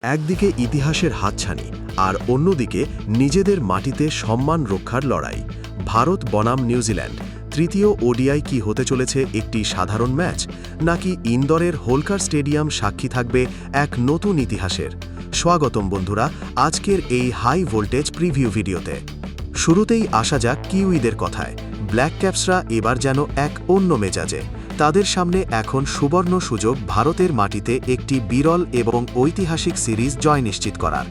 একদিকে ইতিহাসের হাতছানি আর অন্যদিকে নিজেদের মাটিতে সম্মান রক্ষার লড়াই। ভারত বনাম নিউজিল্যান্ড তৃতীয় ওডিআই কি হতে চলেছে একটি সাধারণ ম্যাচ, নাকি ইন্দোরের হোলকার স্টেডিয়াম সাক্ষী থাকবে এক নতুন ইতিহাসের? স্বাগতম বন্ধুরা আজকের এই হাই ভোল্টেজ প্রিভিউ ভিডিওতে। শুরুতেই আসা যাক কিউইদের কথায়। ব্ল্যাক ক্যাপসরা এবার যেন এক অন্য মেজাজে। তাদের সামনে এখন সুবর্ণ সুযোগ ভারতের মাটিতে একটি বিরল এবং ঐতিহাসিক সিরিজ জয় নিশ্চিত করার।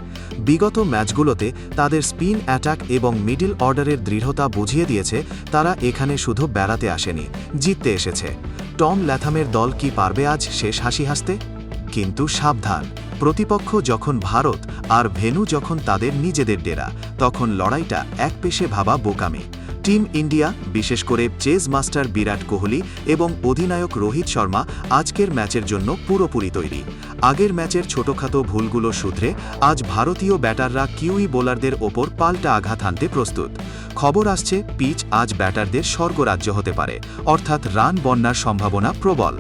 বিগত ম্যাচগুলোতে তাদের স্পিন অ্যাটাক এবং মিডল অর্ডারের দৃঢ়তা বুঝিয়ে দিয়েছে তারা এখানে শুধু বেড়াতে আসেনি, জিততে এসেছে। টম ল্যাথামের দল কি পারবে আজ শেষ হাসি হাসতে? কিন্তু সাবধান, প্রতিপক্ষ যখন ভারত আর ভেন্যু যখন তাদের নিজেদের ডেরা, তখন লড়াইটা একপেশে ভাবা বোকামি। টিম ইন্ডিয়া, বিশেষ করে চেজ মাস্টার বিরাট কোহলি এবং অধিনায়ক রোহিত শর্মা আজকের ম্যাচের জন্য পুরোপুরি তৈরি। আগের ম্যাচের ছোটখাটো ভুলগুলো শুধরে আজ ভারতীয় ব্যাটাররা কিউই বোলারদের ওপর পাল্টা আঘাত হানতে প্রস্তুত। খবর আসছে পিচ আজ ব্যাটারদের স্বর্গরাজ্য হতে পারে, অর্থাৎ রান বন্যার সম্ভাবনা প্রবল।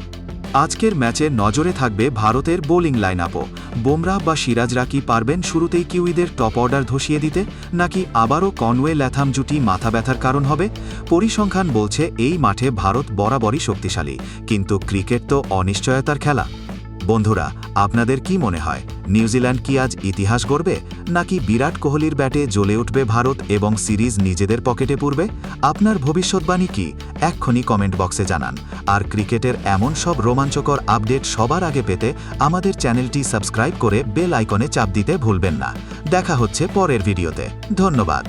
আজকের ম্যাচে নজরে থাকবে ভারতের বোলিং লাইনআপও। বুমরাহ বা সিরাজরা কি পারবেন শুরুতেই কিউইদের টপ অর্ডার ধসিয়ে দিতে, নাকি আবারও কনওয়ে ল্যাথাম জুটি মাথা ব্যথার কারণ হবে? পরিসংখ্যান বলছে এই মাঠে ভারত বরাবরই শক্তিশালী, কিন্তু ক্রিকেট তো অনিশ্চয়তার খেলা। বন্ধুরা, আপনাদের কি মনে হয়, নিউজিল্যান্ড কি আজ ইতিহাস গড়বে, নাকি বিরাট কোহলির ব্যাটে জ্বলে উঠবে ভারত এবং সিরিজ নিজেদের পকেটে পড়বে? আপনার ভবিষ্যৎবাণী কি এক্ষুনি কমেন্ট বক্সে জানান। আর ক্রিকেটের এমন সব রোমাঞ্চকর আপডেট সবার আগে পেতে আমাদের চ্যানেলটি সাবস্ক্রাইব করে বেল আইকনে চাপ দিতে ভুলবেন না। দেখা হচ্ছে পরের ভিডিওতে। ধন্যবাদ।